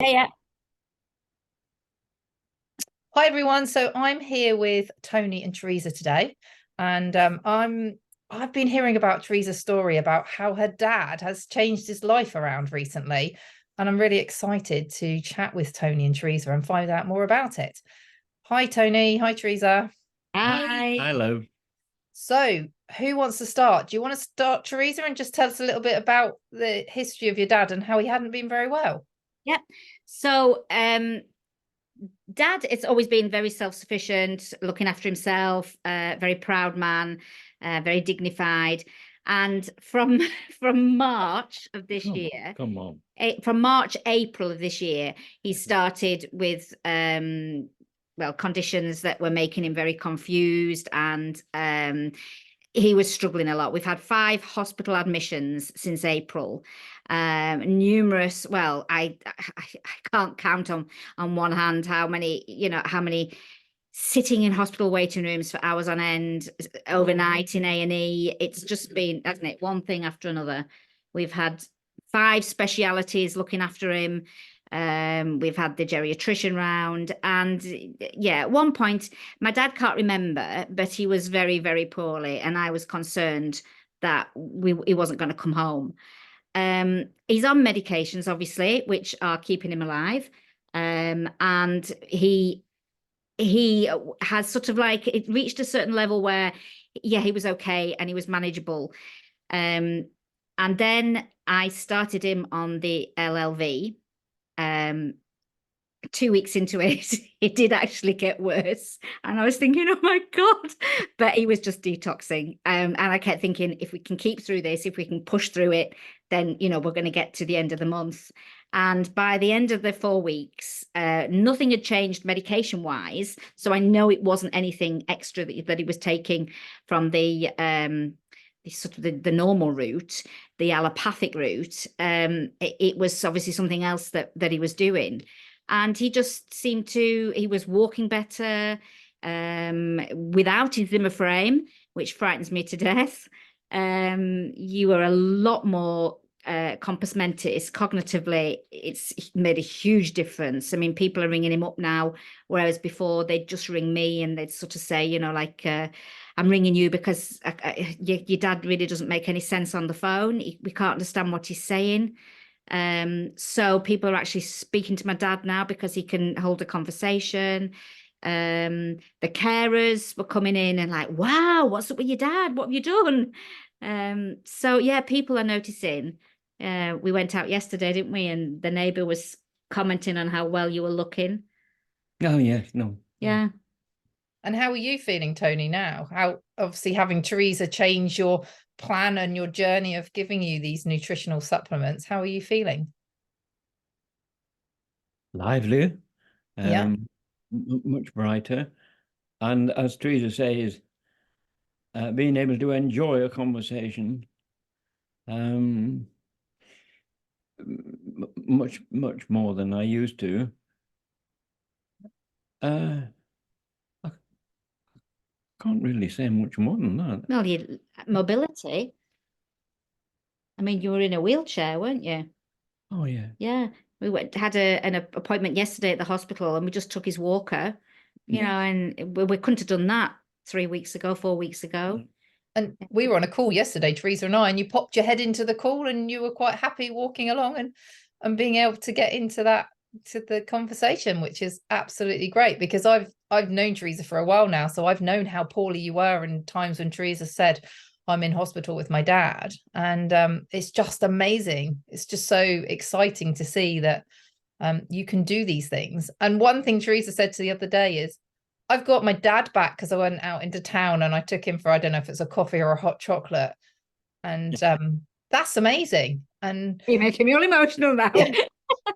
Yeah, yeah. Hi everyone. So I'm here with Tony and Theresa today, and I've been hearing about Theresa's story about how her dad has changed his life around recently, and I'm really excited to chat with Tony and Theresa and find out more about it. Hi Tony. Hi Theresa. Hi. Hello. So who wants to start? Do you want to start, Theresa, and just tell us a little bit about the history of your dad and how he hadn't been very well? Yeah. So, Dad, it's always been very self-sufficient, looking after himself, very proud man, very dignified. And from from March of this year, Come on. from March, April of this year, he started with well, conditions that were making him very confused, and he was struggling a lot. We've had 5 hospital admissions since April. Numerous, well, I can't count on one hand how many, how many sitting in hospital waiting rooms for hours on end, overnight in A&E. It's just been, hasn't it, one thing after another. We've had 5 specialities looking after him. We've had the geriatrician round, and yeah, at one point my dad can't remember, but he was very, very poorly, and I was concerned that he wasn't going to come home. He's on medications, obviously, which are keeping him alive. And he has sort of like, it reached a certain level where, yeah, he was okay and he was manageable. And then I started him on the LLV. 2 weeks into it, it did actually get worse. And I was thinking, oh my God, but he was just detoxing. And I kept thinking, if we can keep through this, if we can push through it, then, we're going to get to the end of the month. And by the end of the 4 weeks, nothing had changed medication wise. So I know it wasn't anything extra that he was taking from the sort of the normal route, the allopathic route. It was obviously something else that he was doing. And he just seemed to, he was walking better without his Zimmer frame, which frightens me to death. You were a lot more compos mentis cognitively. It's made a huge difference. I mean, people are ringing him up now, whereas before they'd just ring me and they'd sort of say, like, I'm ringing you because your dad really doesn't make any sense on the phone. We can't understand what he's saying. So people are actually speaking to my dad now because he can hold a conversation. The carers were coming in and like, wow, what's up with your dad? What have you done? So yeah, people are noticing. We went out yesterday, didn't we? And the neighbor was commenting on how well you were looking. Oh, yes, no. Yeah. And how are you feeling, Tony, now? How, obviously, having Theresa change your plan and your journey of giving you these nutritional supplements, how are you feeling? Lively, Yeah. much brighter. And as Theresa says, being able to enjoy a conversation um, much more than I used to. I can't really say much more than that. Well, your mobility. I mean, you were in a wheelchair, weren't you? Oh, yeah. Yeah, we had an appointment yesterday at the hospital, and we just took his walker, and we couldn't have done that 3 weeks ago, 4 weeks ago. And we were on a call yesterday, Theresa and I, and you popped your head into the call and you were quite happy walking along and being able to get into the conversation, which is absolutely great because I've known Theresa for a while now. So I've known how poorly you were and times when Theresa said, I'm in hospital with my dad. And it's just amazing. It's just so exciting to see that you can do these things. And one thing Theresa said to the other day is, I've got my dad back because I went out into town and I took him for, I don't know if it's a coffee or a hot chocolate. And that's amazing. And You're making me all emotional now. yeah.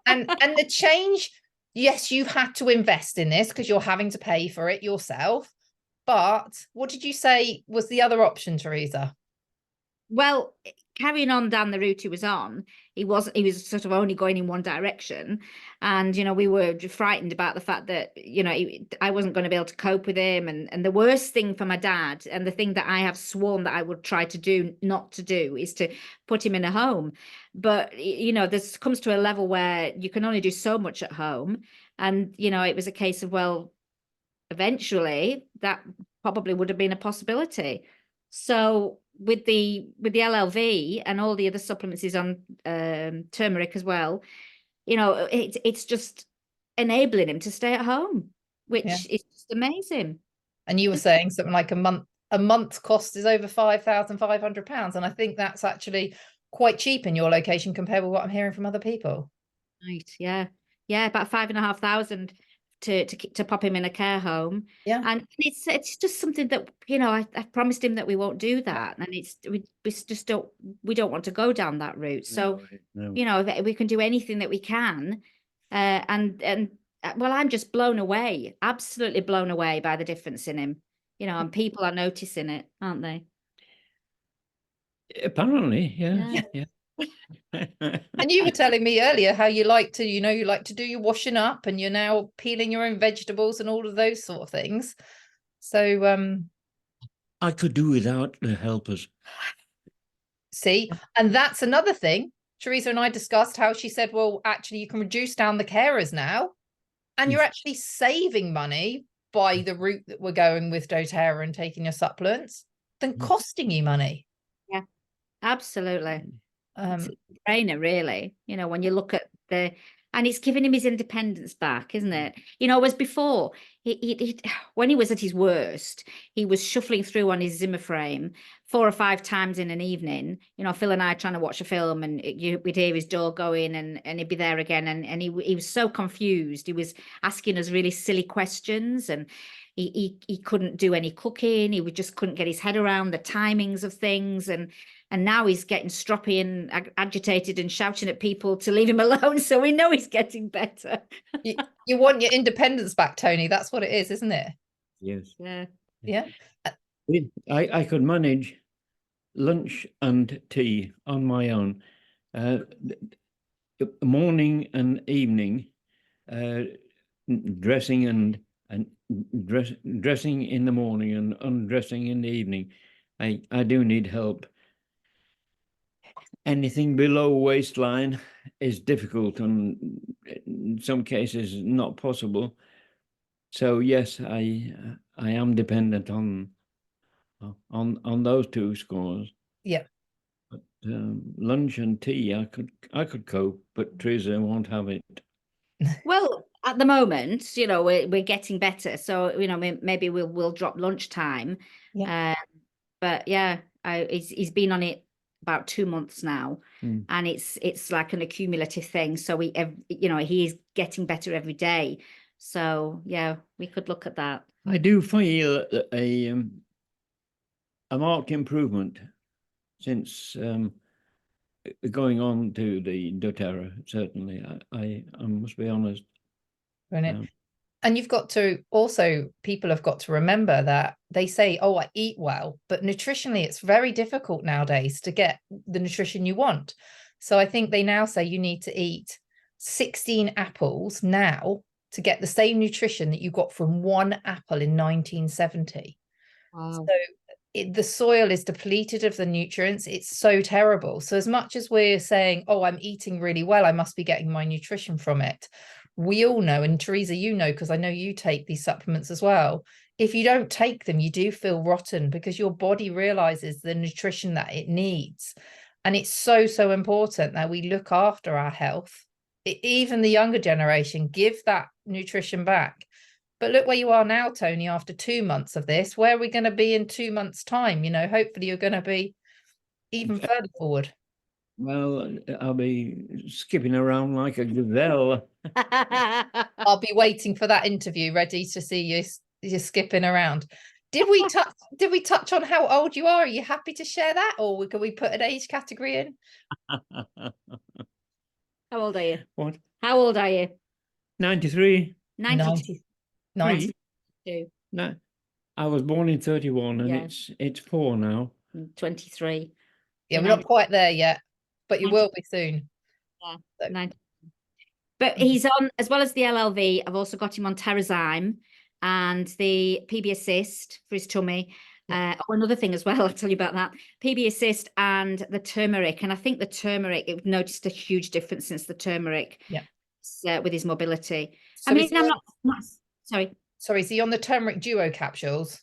And the change, yes, you've had to invest in this because you're having to pay for it yourself. But what did you say was the other option, Theresa? Well, carrying on down the route he was on, he was sort of only going in one direction, and we were frightened about the fact that I wasn't going to be able to cope with him, and the worst thing for my dad, and the thing that I have sworn that I would try to do not to do, is to put him in a home. But this comes to a level where you can only do so much at home, and it was a case of, well, eventually that probably would have been a possibility. So with the LLV and all the other supplements is on turmeric as well, it's just enabling him to stay at home, which is just amazing. And you were saying something like a month's cost is over £5,500, and I think that's actually quite cheap in your location compared with what I'm hearing from other people. Right, yeah, about 5,500 to pop him in a care home. Yeah, and it's just something that I promised him that we won't do that, and we just don't want to go down that route. So No. if we can do anything that we can, and well, I'm just blown away, absolutely blown away by the difference in him, and people are noticing it, aren't they? Apparently, yeah. And you were telling me earlier how you like to do your washing up, and you're now peeling your own vegetables and all of those sort of things. So I could do without the helpers. see, and that's another thing. Theresa and I discussed how she said, well, actually, you can reduce down the carers now, and you're actually saving money by the route that we're going with doTERRA and taking your supplements than costing you money. Yeah, absolutely. It's Um, a brainer, really, when you look at and it's giving him his independence back, isn't it? Whereas before, when he was at his worst, he was shuffling through on his Zimmer frame 4 or 5 times in an evening. Phil and I trying to watch a film, and we'd hear his door going, and he'd be there again, and he was so confused. He was asking us really silly questions, and he couldn't do any cooking. He just couldn't get his head around the timings of things, and now he's getting stroppy and agitated and shouting at people to leave him alone. So we know he's getting better. you want your independence back, Tony. That's what it is, isn't it? Yes. Yeah. I could manage lunch and tea on my own. Morning and evening, dressing and dressing in the morning and undressing in the evening. I do need help. Anything below waistline is difficult, and in some cases not possible. So yes, I am dependent on those 2 scores. Yeah. But lunch and tea, I could cope, but Theresa won't have it. Well, at the moment, we're getting better, so maybe we'll drop lunchtime. Yeah. But yeah, he's been on it about 2 months now, Mm. and it's like an accumulative thing. So he is getting better every day. So yeah, we could look at that. I do feel a marked improvement since going on to the doTERRA. Certainly, I must be honest. Brilliant. And you've got to also, people have got to remember that they say, oh, I eat well, but nutritionally, it's very difficult nowadays to get the nutrition you want. So I think they now say you need to eat 16 apples now to get the same nutrition that you got from 1 apple in 1970. Wow. So the soil is depleted of the nutrients. It's so terrible. So as much as we're saying, oh, I'm eating really well, I must be getting my nutrition from it. We all know, and Theresa, because I know you take these supplements as well. If you don't take them, you do feel rotten because your body realizes the nutrition that it needs. And it's so, so important that we look after our health. Even the younger generation, give that nutrition back. But look where you are now, Tony, after 2 months of this. Where are we going to be in 2 months' time? Hopefully you're going to be even further forward. Well, I'll be skipping around like a gazelle. I'll be waiting for that interview, ready to see you. You're skipping around. Did we touch on how old you are? Are you happy to share that, or can we put an age category in? How old are you? What? How old are you? 93. 92. 92. No, I was born in 31, and Yeah. it's 4 now. 23. Yeah, The we're not 90 quite there yet, but you 90 will be soon. yeah, So, 90. But mhm. he's on, as well as the LLV, I've also got him on Terrazyme and the PB Assist for his tummy. Oh, another thing as well, I'll tell you about that. PB Assist and the turmeric. And I think the turmeric, it noticed a huge difference since the turmeric Yeah. with his mobility. I So mean, is he I'm on, not sorry. sorry, is he on the turmeric duo capsules?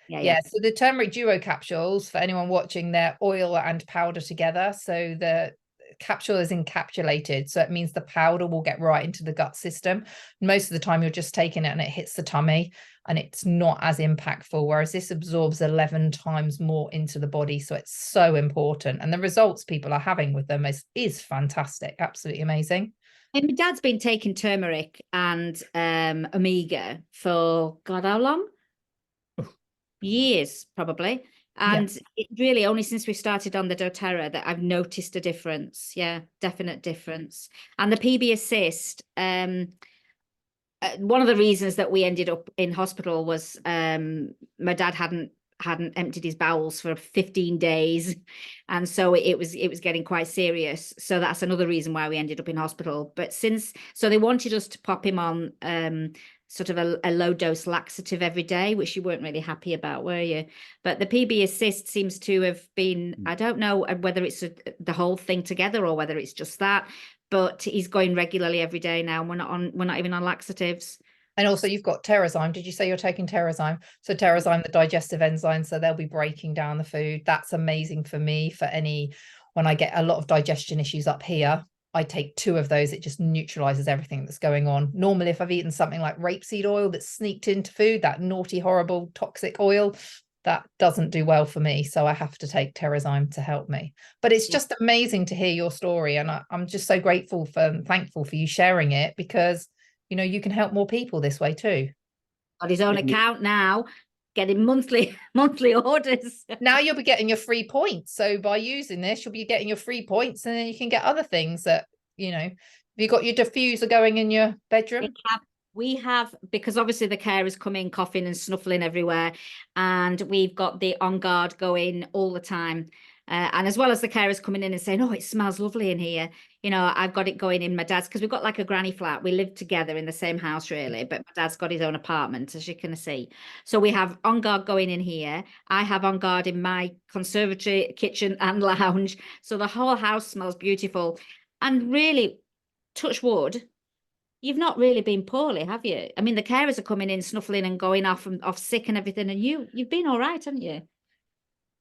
Yeah, Yeah, yeah. so the turmeric duo capsules, for anyone watching, they're oil and powder together. So the capsule is encapsulated. So it means the powder will get right into the gut system. Most of the time, you're just taking it and it hits the tummy and it's not as impactful. Whereas this absorbs 11 times more into the body. So it's so important. And the results people are having with them is fantastic. Absolutely amazing. And my dad's been taking turmeric and omega for God, how long? Years, probably. Yeah. And it really only since we started on the doTERRA that I've noticed a difference. Yeah, definite difference. And the PB Assist, one of the reasons that we ended up in hospital was my dad hadn't emptied his bowels for 15 days, and so it was getting quite serious. So that's another reason why we ended up in hospital. But so they wanted us to pop him on sort of a low dose laxative every day, which you weren't really happy about, were you? But the PB Assist seems to have been, I don't know whether it's the whole thing together or whether it's just that, but he's going regularly every day now. We're not even on laxatives. And also you've got Terrazyme. Did you say you're taking Terrazyme? So Terrazyme, the digestive enzymes, so they'll be breaking down the food. That's amazing for me when I get a lot of digestion issues up here. I take 2 of those. It just neutralizes everything that's going on. Normally, if I've eaten something like rapeseed oil that's sneaked into food, that naughty, horrible, toxic oil, that doesn't do well for me. So I have to take Terrazyme to help me. But it's just amazing to hear your story. And I'm just so grateful and thankful for you sharing it, because, you can help more people this way too. On his own account now, getting monthly orders. Now you'll be getting your free points. So by using this, you'll be getting your free points, and then you can get other things that, have you got your diffuser going in your bedroom? We have, because obviously the carers come in coughing and snuffling everywhere, and we've got the On Guard going all the time. And as well as the carers coming in and saying, oh, it smells lovely in here. I've got it going in my dad's, because we've got like a granny flat. We live together in the same house, really, but my dad's got his own apartment, as you can see. So we have On Guard going in here. I have On Guard in my conservatory, kitchen and lounge. So the whole house smells beautiful. And really, touch wood, you've not really been poorly, have you? I mean, the carers are coming in, snuffling and going off sick and everything, and you've been all right, haven't you?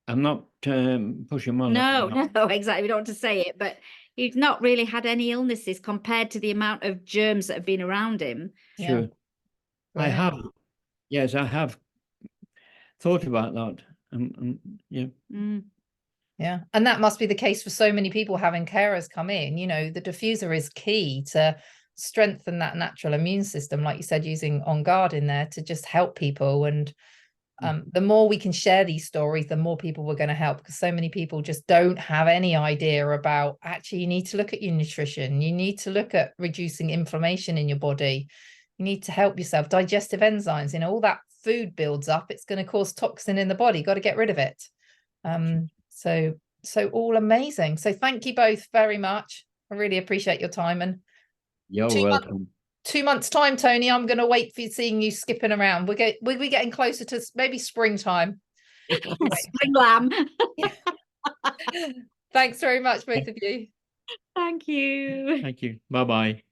I'm not pushing on. No, exactly. We don't want to say it, but you've not really had any illnesses compared to the amount of germs that have been around him. Sure. Yeah. I have. Yes, I have thought about that. Yeah. Yeah. And that must be the case for so many people having carers come in. The diffuser is key to strengthen that natural immune system, like you said, using On Guard in there to just help people. And the more we can share these stories, the more people we're going to help, because so many people just don't have any idea about, actually, you need to look at your nutrition. You need to look at reducing inflammation in your body. You need to help yourself. Digestive enzymes, all that food builds up. It's going to cause toxin in the body. Got to get rid of it. So all amazing. So thank you both very much. I really appreciate your time. And You're welcome. 2 months time, Tony, I'm going to wait for seeing you skipping around. We'll be getting closer to maybe springtime. Spring lamb. Thanks very much, both of you. Thank you. Thank you. Bye-bye.